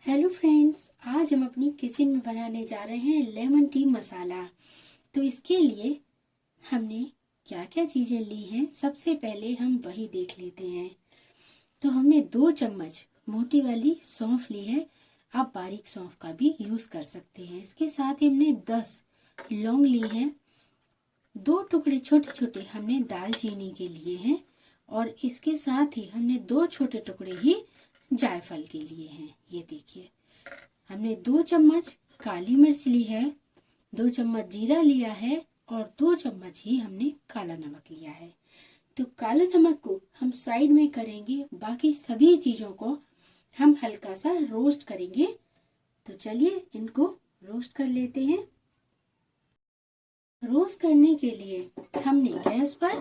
Hello friends, आज हम अपनी किचन में बनाने जा रहे हैं लेमन टी मसाला। तो इसके लिए हमने क्या क्या चीज़ें ली हैं, सबसे पहले हम वही देख लेते हैं। तो हमने 2 चम्मच मोटी वाली सौंफ ली है। आप बारीक सौंफ का भी यूज़ कर सकते हैं। इसके साथ ही हमने 10 लौंग ली हैं। 2 टुकड़े छोटे छोटे हमने दालचीनी के लिए हैं। और इसके साथ ही हमने 2 छोटे टुकड़े ही जायफल के लिए हैं। ये देखिए, हमने 2 चम्मच काली मिर्च ली है, 2 चम्मच जीरा लिया है और 2 चम्मच ही हमने काला नमक लिया है। तो काले नमक को हम साइड में करेंगे, बाकी सभी चीज़ों को हम हल्का सा रोस्ट करेंगे। तो चलिए इनको रोस्ट कर लेते हैं। रोस्ट करने के लिए हमने गैस पर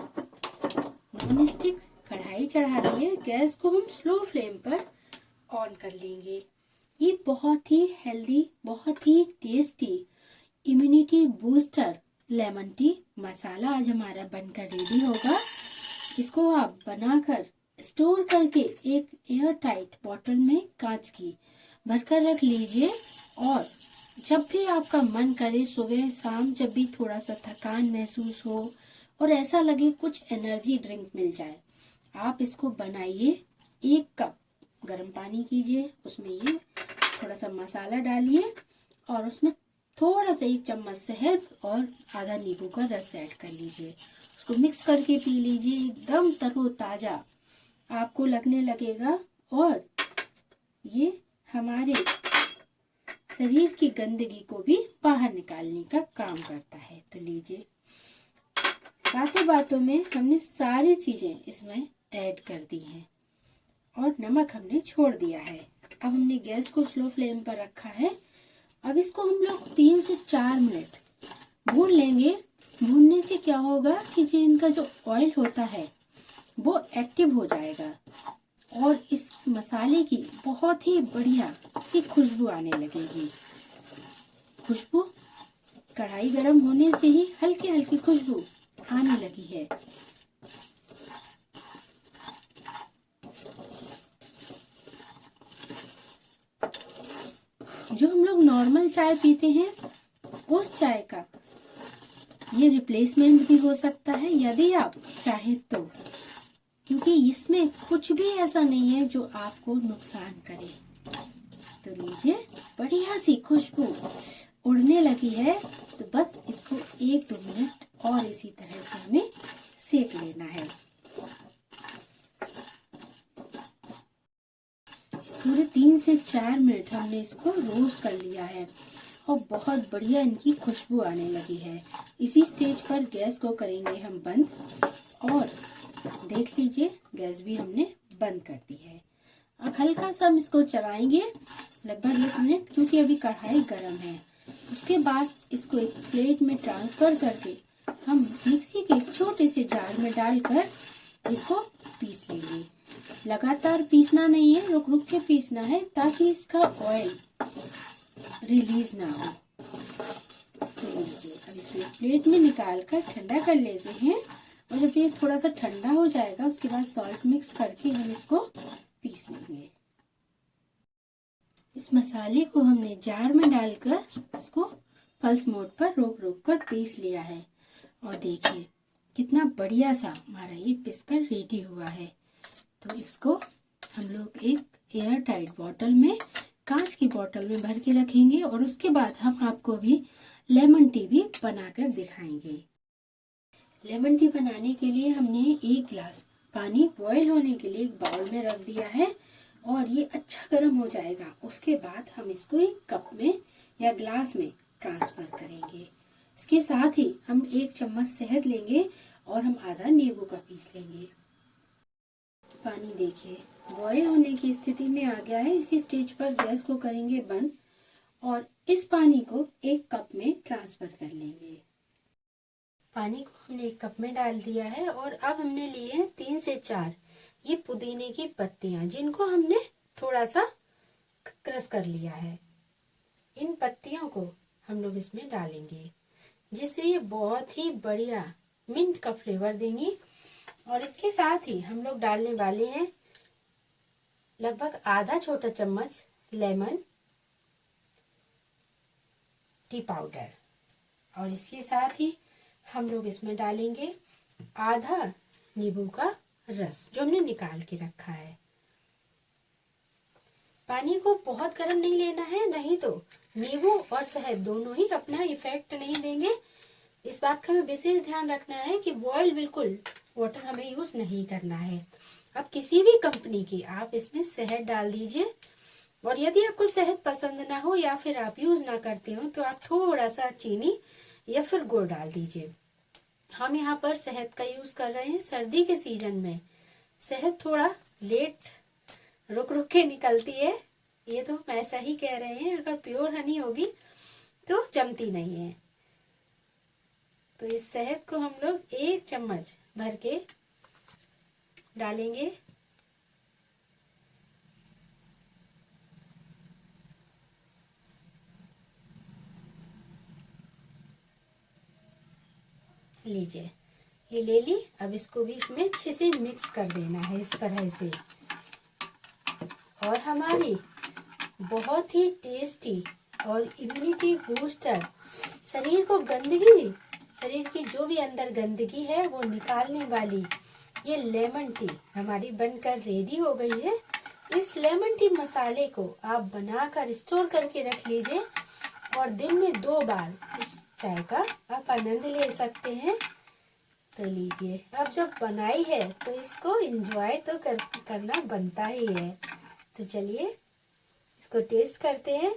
नॉन स्टिक कढ़ाई चढ़ा दी है। गैस को हम स्लो फ्लेम पर ऑन कर लेंगे। ये बहुत ही हेल्दी, बहुत ही tasty immunity booster lemon tea masala आज हमारा बनकर रेडी होगा। इसको आप बनाकर स्टोर करके एक एयर टाइट बॉटल में कांच की भरकर रख लीजिए। और जब भी आपका मन करे, सुबह शाम, जब भी थोड़ा सा थकान महसूस हो और ऐसा लगे कुछ एनर्जी ड्रिंक मिल जाए, आप इसको बनाइए। 1 कप गर्म पानी कीजिए, उसमें ये थोड़ा सा मसाला डालिए और उसमें थोड़ा सा 1 चम्मच शहद और आधा नींबू का रस ऐड कर लीजिए। उसको मिक्स करके पी लीजिए। एकदम तरोताजा आपको लगने लगेगा और ये हमारे शरीर की गंदगी को भी बाहर निकालने का काम करता है। तो लीजिए, बातों बातों में हमने सारी चीजें इसमें ऐड कर दी हैं और नमक हमने छोड़ दिया है। अब हमने गैस को स्लो फ्लेम पर रखा है। अब इसको हम लोग 3 से 4 मिनट भून लेंगे। भूनने से क्या होगा कि जो इनका जो ऑयल होता है वो एक्टिव हो जाएगा और इस मसाले की बहुत ही बढ़िया सी खुशबू आने लगेगी। खुशबू कढ़ाई गर्म होने से ही हल्की हल्की खुशबू आने लगी है। जो हम लोग नॉर्मल चाय पीते हैं उस चाय का ये रिप्लेसमेंट भी हो सकता है यदि आप चाहें तो, क्योंकि इसमें कुछ भी ऐसा नहीं है जो आपको नुकसान करे। तो लीजिए, बढ़िया सी खुशबू उड़ने लगी है। तो बस इसको 1-2 मिनट और इसी तरह से हमें सेक लेना है। पूरे 3 से 4 मिनट हमने इसको रोस्ट कर लिया है और बहुत बढ़िया इनकी खुशबू आने लगी है। इसी स्टेज पर गैस को करेंगे हम बंद और देख लीजिए, गैस भी हमने बंद कर दी है। अब हल्का सा हम इसको चलाएंगे लगभग 1 मिनट, क्योंकि अभी कढ़ाई गर्म है। उसके बाद इसको एक प्लेट में ट्रांसफर करके हम मिक्सी के एक छोटे से जार में डालकर इसको पीस लेंगे। लगातार पीसना नहीं है, रुक रुक के पीसना है ताकि इसका ऑयल रिलीज ना हो। तो लीजिए, अब इसमें प्लेट में निकाल कर ठंडा कर लेते हैं और जब ये थोड़ा सा ठंडा हो जाएगा उसके बाद सॉल्ट मिक्स करके हम इसको पीस लेंगे। इस मसाले को हमने जार में डालकर इसको पल्स मोड पर रोक रोक कर पीस लिया है और देखिए कितना बढ़िया सा हमारा ये पिसकर रेडी हुआ है। तो इसको हम लोग एक एयर टाइट बॉटल में, कांच की बॉटल में भर के रखेंगे और उसके बाद हम आपको भी लेमन टी भी बनाकर दिखाएंगे। लेमन टी बनाने के लिए हमने 1 गिलास पानी बॉईल होने के लिए एक बाउल में रख दिया है और ये अच्छा गर्म हो जाएगा। उसके बाद हम इसको एक कप में या ग्लास में ट्रांसफर करेंगे। इसके साथ ही हम 1 चम्मच शहद लेंगे और हम आधा नींबू का पीस लेंगे। पानी देखिए बॉईल होने की स्थिति में आ गया है। इसी स्टेज पर गैस को करेंगे बंद और इस पानी को 1 कप में ट्रांसफर कर लेंगे। पानी को हमने 1 कप में डाल दिया है और अब हमने लिए हैं 3 से 4 ये पुदीने की पत्तियां, जिनको हमने थोड़ा सा क्रश कर लिया है। इन पत्तियों को हम लोग इसमें डालेंगे, जिससे ये बहुत ही बढ़िया मिंट का फ्लेवर देंगी। और इसके साथ ही हम लोग डालने वाले हैं लगभग आधा छोटा चम्मच लेमन टी पाउडर। और इसके साथ ही हम लोग इसमें डालेंगे आधा नींबू का रस जो हमने निकाल के रखा है। पानी को बहुत गर्म नहीं लेना है, नहीं तो नींबू और शहद दोनों ही अपना इफेक्ट नहीं देंगे। इस बात का हमें विशेष ध्यान रखना है कि बॉयल बिल्कुल वाटर हमें यूज नहीं करना है। अब किसी भी कंपनी की आप इसमें शहद डाल दीजिए, और यदि आपको शहद पसंद ना हो या फिर आप यूज ना करते हो तो आप थोड़ा सा चीनी या फिर गुड़ डाल दीजिए। हम यहाँ पर शहद का यूज कर रहे हैं। सर्दी के सीजन में शहद थोड़ा लेट रुक रुक के निकलती है, ये तो हम ऐसा ही कह रहे हैं। अगर प्योर हनी होगी तो जमती नहीं है। तो इस शहद को हम लोग 1 चम्मच भर के डालेंगे। लीजिए, ये ले ली। अब इसको भी इसमें अच्छे से मिक्स कर देना है इस तरह से। और हमारी बहुत ही टेस्टी और इम्यूनिटी बूस्टर, शरीर की जो भी अंदर गंदगी है वो निकालने वाली ये लेमन टी हमारी बनकर रेडी हो गई है। इस लेमन टी मसाले को आप बनाकर स्टोर करके रख लीजिए और दिन में 2 बार इस चाय का आप आनंद ले सकते हैं। तो लीजिए, अब जब बनाई है तो इसको एंजॉय तो करना बनता ही है। तो चलिए इसको टेस्ट करते हैं।